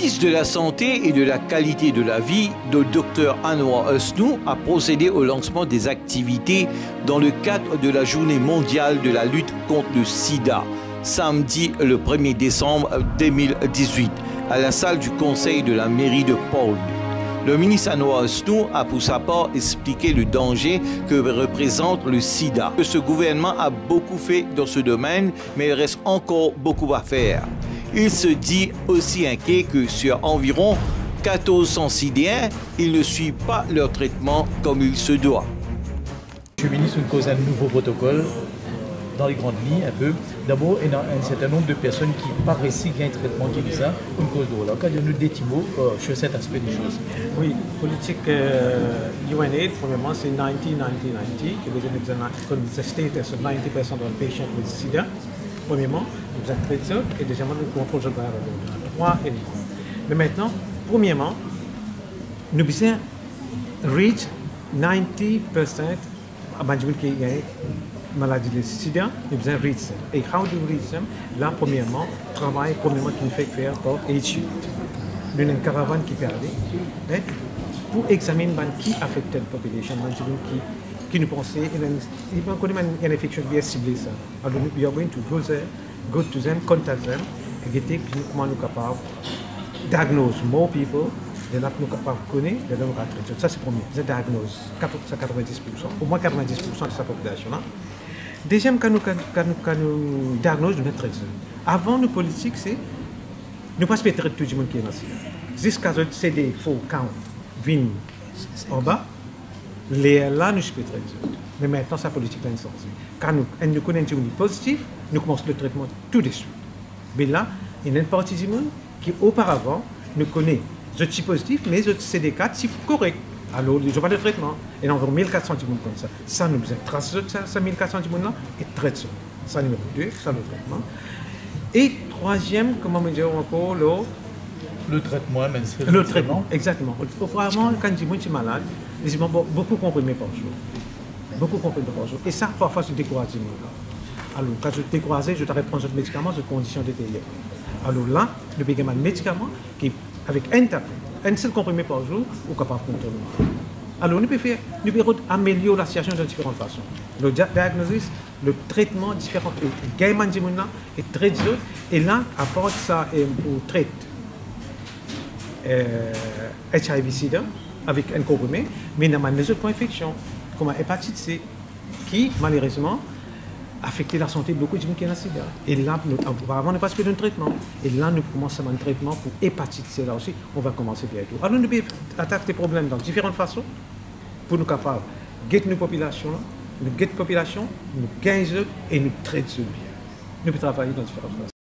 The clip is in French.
ministre de la Santé et de la Qualité de la Vie, le Dr Anwar Usnu, a procédé au lancement des activités dans le cadre de la Journée mondiale de la lutte contre le sida, samedi le 1er décembre 2018, à la salle du conseil de la mairie de Paul. Le ministre Anwar Usnu a pour sa part expliqué le danger que représente le sida. Ce gouvernement a beaucoup fait dans ce domaine, mais il reste encore beaucoup à faire. Il se dit aussi inquiet que sur environ 1400 sidéens, ils ne suivent pas leur traitement comme il se doit. Je suis ministre, cause un nouveau protocole dans les grandes lignes un peu. D'abord, il y a un certain nombre de personnes qui paraissent qu'il y a un traitement qui est ça, une cause de là. Quand il y a des mots sur cet aspect des choses. Oui, politique UNAID, premièrement, c'est 90-90-90, que the state has 90% of patients with SIDA. Premièrement, nous avons traité ça, et deuxièmement, nous contrôlons le droit et les droits. Mais maintenant, premièrement, nous devons reach 90% à management qui est maladie de sida, nous devons reach ça. Et how do we reach them? Là, premièrement, travail premièrement qui nous fait faire par HU. Nous avons une caravane qui peut aller pour examiner qui affecte la population, qui nous pensait, il y a une infection qui est ciblée ça. Alors, we are going to go to them, contact them, et get comment nous capables diagnose more people, de là nous capables de connaître, de là nous traiter. Ça c'est premier, c'est diagnose, 90%, au moins 90% de sa population là. Deuxième, quand nous diagnose, nous mettons traiter. Avant nous politique, c'est nous pas traiter tout le monde qui est là. Jusqu'à ce que c'est des faux count viennent en bas. Là, nous sommes très bien. Mais maintenant, sa politique est insensée. Quand nous connaissons une positive, nous commençons le traitement tout de suite. Mais là, il y a une partie du monde qui, auparavant, nous connaît les types positifs, mais c'est des cas types corrects. Alors, ils n'ont pas de traitement. Et environ 1400 du monde comme ça. Ça, nous avons tracé ça, 1400 du monde-là, et traite ça. Ça, numéro 2, ça, le traitement. Et troisième, comment me dire encore, le traitement, même si le traitement, exactement. Auparavant, quand je suis malade, ils ont beaucoup comprimés par jour. Beaucoup comprimés par jour. Et ça, parfois, je décourage. Alors, quand je décourage, je t'arrête prendre ce médicament, de conditions détaillées. Alors là, le médicament qui, avec un seul comprimé par jour, est capable de contrôler. Alors, nous pouvons améliorer la situation de différentes façons. Le diagnostic, le traitement différent, le gaiement est très dur. Et là, à part ça, pour traiter HIV-Sida avec un comprimé, mais il y a des autres infections, comme l'hépatite C, qui, malheureusement, affectent la santé de beaucoup de gens qui ont le sida. Et là, auparavant, on n'a pas fait de traitement. Et là, nous commençons un traitement pour l'hépatite C, là aussi, on va commencer bientôt. Alors, nous pouvons attaquer les problèmes dans différentes façons pour nous capables de guetter nos populations, nous gagnons et nous traitons bien. Nous pouvons travailler dans différentes façons.